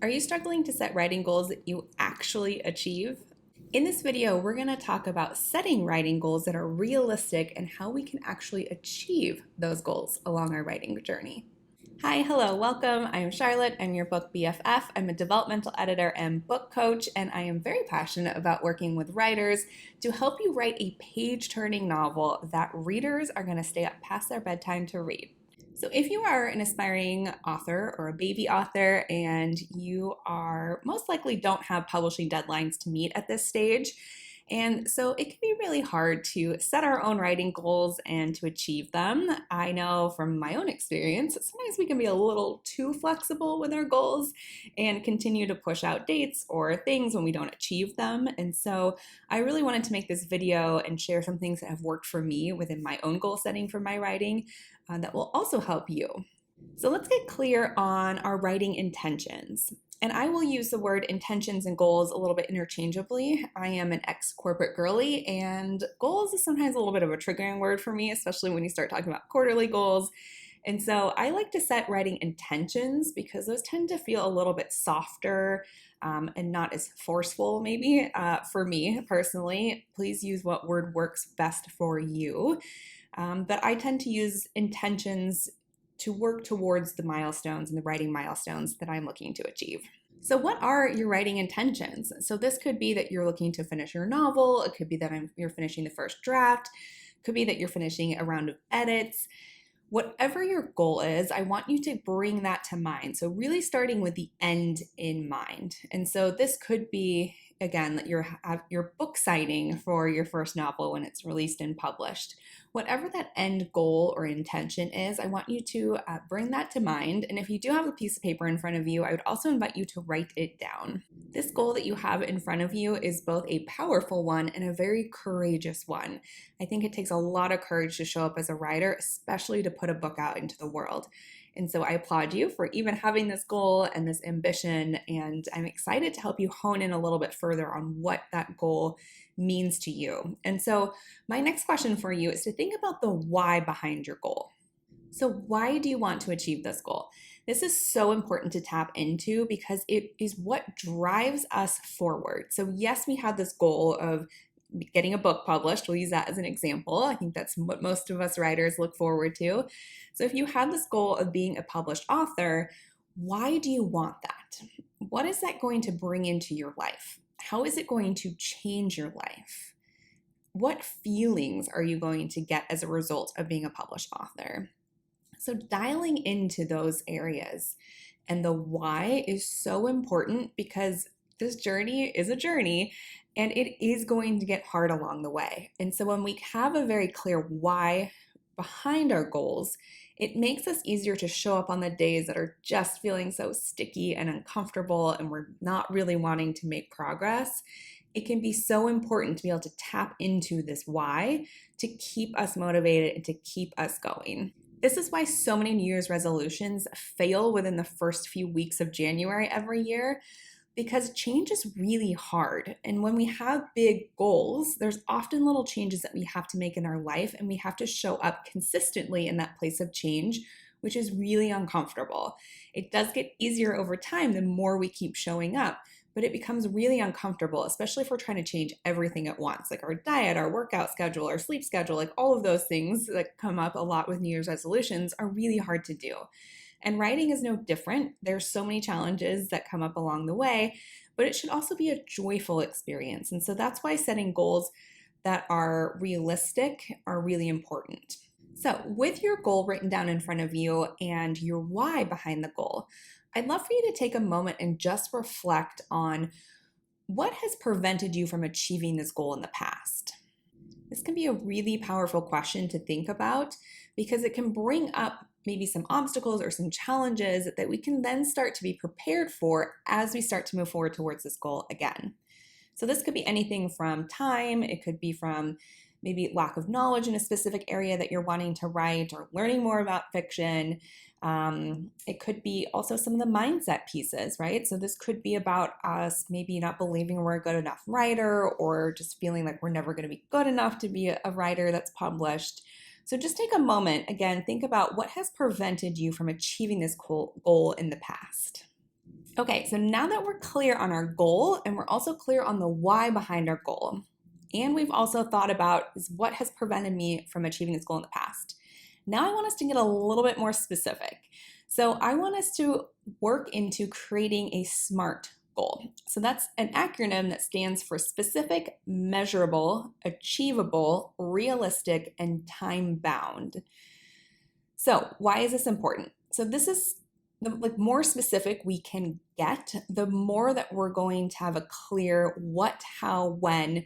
Are you struggling to set writing goals that you actually achieve? In this video, we're going to talk about setting writing goals that are realistic and how we can actually achieve those goals along our writing journey. Hi, hello, welcome. I am Charlotte. I'm your book BFF. I'm a developmental editor and book coach, and I am very passionate about working with writers to help you write a page-turning novel that readers are going to stay up past their bedtime to read. So if you are an aspiring author or a baby author and you are most likely don't have publishing deadlines to meet at this stage, and so it can be really hard to set our own writing goals and to achieve them. I know from my own experience, sometimes we can be a little too flexible with our goals and continue to push out dates or things when we don't achieve them. And so I really wanted to make this video and share some things that have worked for me within my own goal setting for my writing that will also help you. So let's get clear on our writing intentions. And I will use the word intentions and goals a little bit interchangeably. I am an ex-corporate girly, and goals is sometimes a little bit of a triggering word for me, especially when you start talking about quarterly goals. And so I like to set writing intentions because those tend to feel a little bit softer and not as forceful, maybe, for me personally. Please use what word works best for you. But I tend to use intentions to work towards the milestones and the writing milestones that I'm looking to achieve. So what are your writing intentions? So this could be that you're looking to finish your novel. It could be that you're finishing the first draft. It could be that you're finishing a round of edits. Whatever your goal is, I want you to bring that to mind. So really starting with the end in mind. And so this could be, again, that your book signing for your first novel when it's released and published. Whatever that end goal or intention is, I want you to bring that to mind. And if you do have a piece of paper in front of you, I would also invite you to write it down. This goal that you have in front of you is both a powerful one and a very courageous one. I think it takes a lot of courage to show up as a writer, especially to put a book out into the world. And so I applaud you for even having this goal and this ambition, and I'm excited to help you hone in a little bit further on what that goal means to you. And so my next question for you is to think about the why behind your goal. So why do you want to achieve this goal? This is so important to tap into because it is what drives us forward. So yes, we have this goal of getting a book published. We'll use that as an example. I think that's what most of us writers look forward to. So if you have this goal of being a published author, why do you want that? What is that going to bring into your life? How is it going to change your life? What feelings are you going to get as a result of being a published author? So dialing into those areas and the why is so important because this journey is a journey and it is going to get hard along the way. And so when we have a very clear why behind our goals, it makes us easier to show up on the days that are just feeling so sticky and uncomfortable and we're not really wanting to make progress. It can be so important to be able to tap into this why to keep us motivated and to keep us going. This is why so many New Year's resolutions fail within the first few weeks of January every year, because change is really hard. And when we have big goals, there's often little changes that we have to make in our life, and we have to show up consistently in that place of change, which is really uncomfortable. It does get easier over time the more we keep showing up, but it becomes really uncomfortable, especially if we're trying to change everything at once, like our diet, our workout schedule, our sleep schedule, like all of those things that come up a lot with New Year's resolutions are really hard to do. And writing is no different. There's so many challenges that come up along the way, but it should also be a joyful experience. And so that's why setting goals that are realistic are really important. So with your goal written down in front of you and your why behind the goal, I'd love for you to take a moment and just reflect on what has prevented you from achieving this goal in the past. This can be a really powerful question to think about because it can bring up maybe some obstacles or some challenges that we can then start to be prepared for as we start to move forward towards this goal again. So this could be anything from time, it could be from maybe lack of knowledge in a specific area that you're wanting to write or learning more about fiction. It could be also some of the mindset pieces, right? So this could be about us maybe not believing we're a good enough writer or just feeling like we're never going to be good enough to be a writer that's published. So just take a moment, again, think about what has prevented you from achieving this goal in the past. Okay, so now that we're clear on our goal and we're also clear on the why behind our goal, and we've also thought about is what has prevented me from achieving this goal in the past. Now I want us to get a little bit more specific. So I want us to work into creating a SMART goal. So that's an acronym that stands for specific, measurable, achievable, realistic, and time bound. So why is this important? So this is the more specific we can get, the more that we're going to have a clear what, how, when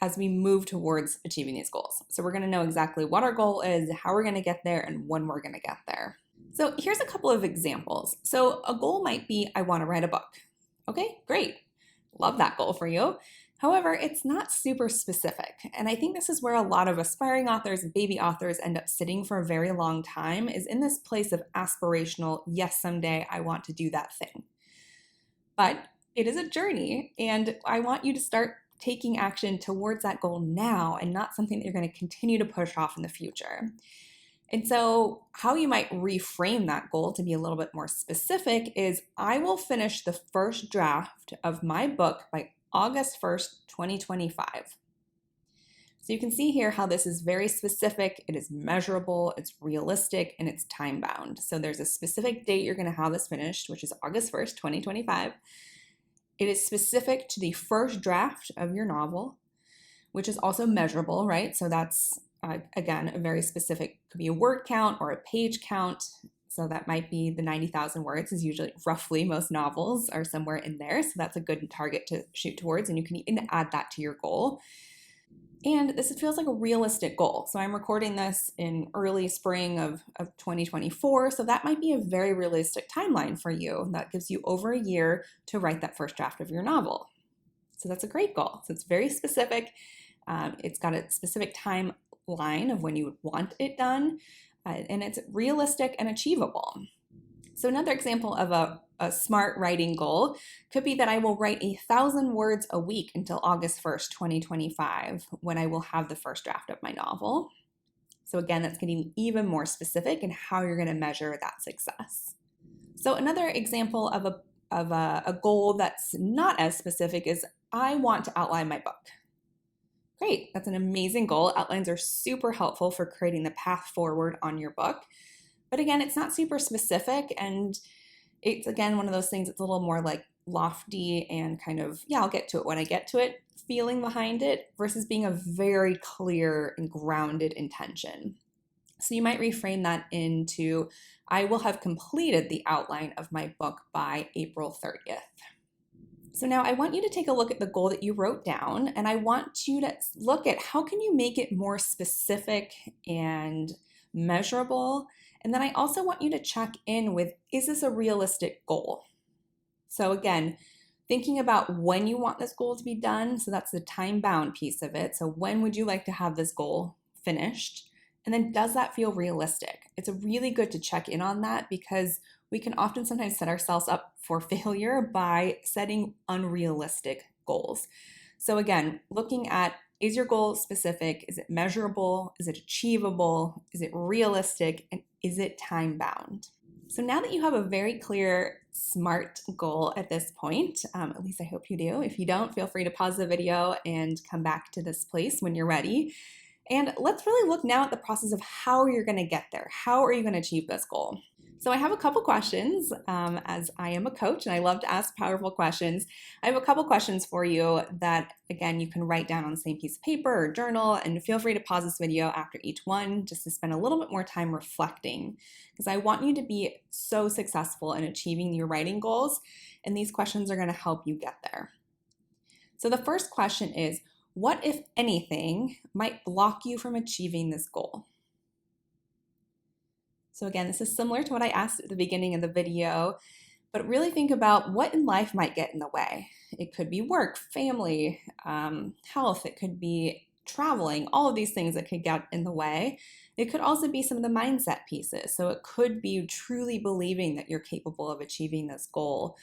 as we move towards achieving these goals. So we're going to know exactly what our goal is, how we're going to get there, and when we're going to get there. So here's a couple of examples. So a goal might be, I want to write a book. Okay, great. Love that goal for you. However, it's not super specific. And I think this is where a lot of aspiring authors and baby authors end up sitting for a very long time, is in this place of aspirational, yes, someday I want to do that thing. But it is a journey, and I want you to start taking action towards that goal now and not something that you're going to continue to push off in the future. And so, how you might reframe that goal to be a little bit more specific is I will finish the first draft of my book by August 1st, 2025. So you can see here how this is very specific, it is measurable, it's realistic, and it's time bound. So there's a specific date you're going to have this finished, which is August 1st, 2025. It is specific to the first draft of your novel, which is also measurable, right? So that's, again, a very specific, could be a word count or a page count. So that might be the 90,000 words is usually roughly most novels are somewhere in there. So that's a good target to shoot towards. And you can even add that to your goal. And this feels like a realistic goal. So I'm recording this in early spring of 2024. So that might be a very realistic timeline for you. That gives you over a year to write that first draft of your novel. So that's a great goal. So it's very specific. It's got a specific timeline of when you would want it done. And it's realistic and achievable. So another example of a SMART writing goal could be that I will write 1,000 words a week until August 1st, 2025, when I will have the first draft of my novel. So again, that's getting even more specific in how you're going to measure that success. So another example of a goal that's not as specific is I want to outline my book. Great, that's an amazing goal. Outlines are super helpful for creating the path forward on your book. But again, it's not super specific, and it's, again, one of those things that's a little more like lofty and kind of, yeah, I'll get to it when I get to it, feeling behind it, versus being a very clear and grounded intention. So you might reframe that into, I will have completed the outline of my book by April 30th. So now I want you to take a look at the goal that you wrote down, and I want you to look at how can you make it more specific and measurable. And then I also want you to check in with, is this a realistic goal? So again, thinking about when you want this goal to be done. So that's the time-bound piece of it. So when would you like to have this goal finished? And then does that feel realistic? It's really good to check in on that, because we can often sometimes set ourselves up for failure by setting unrealistic goals. So again, looking at, is your goal specific? Is it measurable? Is it achievable? Is it realistic? And is it time bound? So now that you have a very clear SMART goal at this point, at least I hope you do. If you don't, feel free to pause the video and come back to this place when you're ready. And let's really look now at the process of how you're going to get there. How are you going to achieve this goal? So I have a couple questions, as I am a coach and I love to ask powerful questions. I have a couple questions for you that, again, you can write down on the same piece of paper or journal, and feel free to pause this video after each one just to spend a little bit more time reflecting, because I want you to be so successful in achieving your writing goals, and these questions are going to help you get there. So the first question is, what, if anything, might block you from achieving this goal? So again, this is similar to what I asked at the beginning of the video, but really think about what in life might get in the way. It could be work, family, health, it could be traveling, all of these things that could get in the way. It could also be some of the mindset pieces. So it could be truly believing that you're capable of achieving this goal.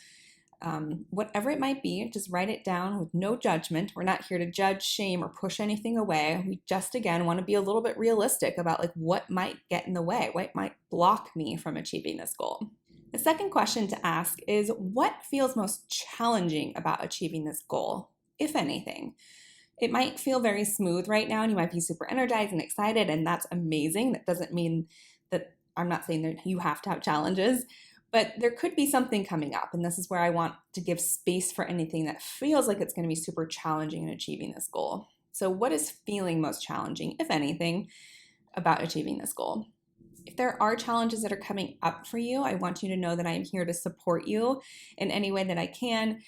Whatever it might be, just write it down with no judgment. We're not here to judge, shame, or push anything away. We just, again, want to be a little bit realistic about like what might get in the way, what might block me from achieving this goal. The second question to ask is, what feels most challenging about achieving this goal, if anything? It might feel very smooth right now and you might be super energized and excited, and that's amazing. That doesn't mean that I'm not saying that you have to have challenges, but there could be something coming up. And this is where I want to give space for anything that feels like it's going to be super challenging in achieving this goal. So, what is feeling most challenging, if anything, about achieving this goal? If there are challenges that are coming up for you, I want you to know that I am here to support you in any way that I can.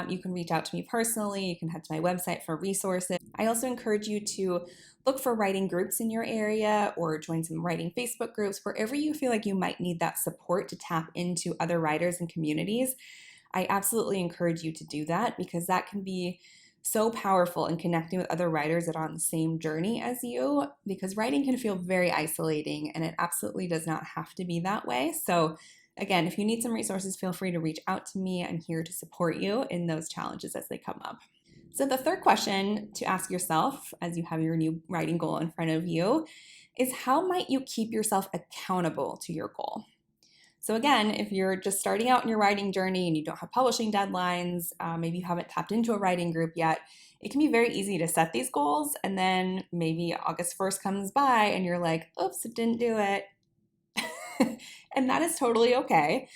You can reach out to me personally. You can head to my website for resources. I also encourage you to look for writing groups in your area or join some writing Facebook groups, wherever you feel like you might need that support to tap into other writers and communities. I absolutely encourage you to do that, because that can be so powerful in connecting with other writers that are on the same journey as you, because writing can feel very isolating, and it absolutely does not have to be that way. So again, if you need some resources, feel free to reach out to me. I'm here to support you in those challenges as they come up. So the third question to ask yourself as you have your new writing goal in front of you is, how might you keep yourself accountable to your goal? So again, if you're just starting out in your writing journey and you don't have publishing deadlines, maybe you haven't tapped into a writing group yet, it can be very easy to set these goals, and then maybe August 1st comes by and you're like, oops, it didn't do it. And that is totally okay.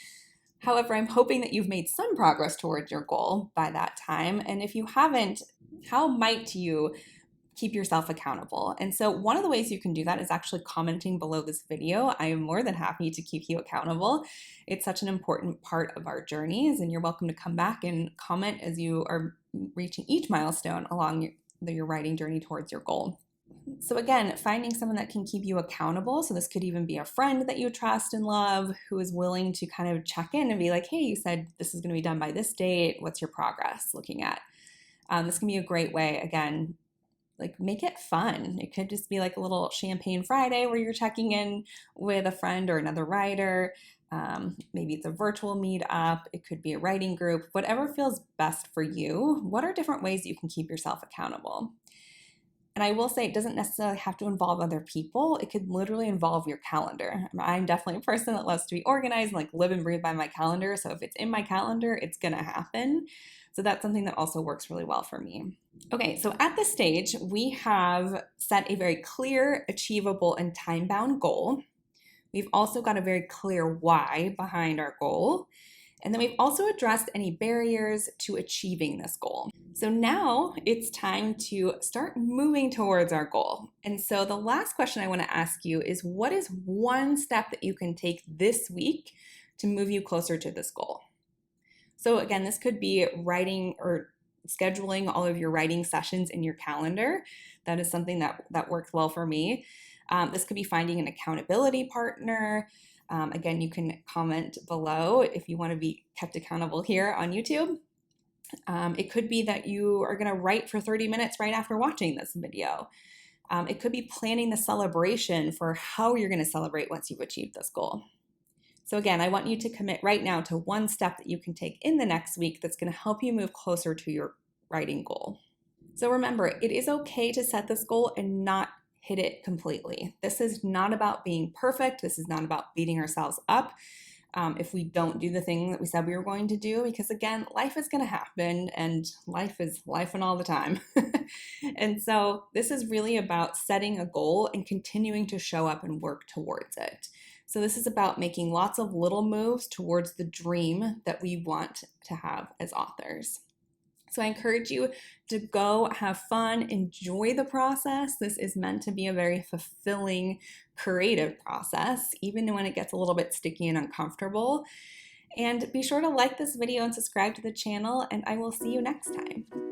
However, I'm hoping that you've made some progress towards your goal by that time. And if you haven't, how might you keep yourself accountable? And so one of the ways you can do that is actually commenting below this video. I am more than happy to keep you accountable. It's such an important part of our journeys, and you're welcome to come back and comment as you are reaching each milestone along your writing journey towards your goal. So again, finding someone that can keep you accountable. So this could even be a friend that you trust and love who is willing to kind of check in and be like, hey, you said this is going to be done by this date. What's your progress looking at? This can be a great way, again, like make it fun. It could just be like a little champagne Friday where you're checking in with a friend or another writer. Maybe it's a virtual meetup. It could be a writing group, whatever feels best for you. What are different ways that you can keep yourself accountable? And I will say, it doesn't necessarily have to involve other people. It could literally involve your calendar. I'm definitely a person that loves to be organized and like live and breathe by my calendar. So if it's in my calendar, it's going to happen. So that's something that also works really well for me. Okay, so at this stage, we have set a very clear, achievable, and time-bound goal. We've also got a very clear why behind our goal. And then we've also addressed any barriers to achieving this goal. So now it's time to start moving towards our goal. And so the last question I want to ask you is, what is one step that you can take this week to move you closer to this goal? So again, this could be writing or scheduling all of your writing sessions in your calendar. That is something that works well for me. This could be finding an accountability partner. Again, you can comment below if you want to be kept accountable here on YouTube. It could be that you are going to write for 30 minutes right after watching this video. It could be planning the celebration for how you're going to celebrate once you've achieved this goal. So again, I want you to commit right now to one step that you can take in the next week that's going to help you move closer to your writing goal. So remember, it is okay to set this goal and not hit it completely. This is not about being perfect. This is not about beating ourselves up if we don't do the thing that we said we were going to do, because again, life is going to happen, and life is lifing all the time. And so this is really about setting a goal and continuing to show up and work towards it. So this is about making lots of little moves towards the dream that we want to have as authors. So I encourage you to go have fun, enjoy the process. This is meant to be a very fulfilling, creative process, even when it gets a little bit sticky and uncomfortable. And be sure to like this video and subscribe to the channel, and I will see you next time.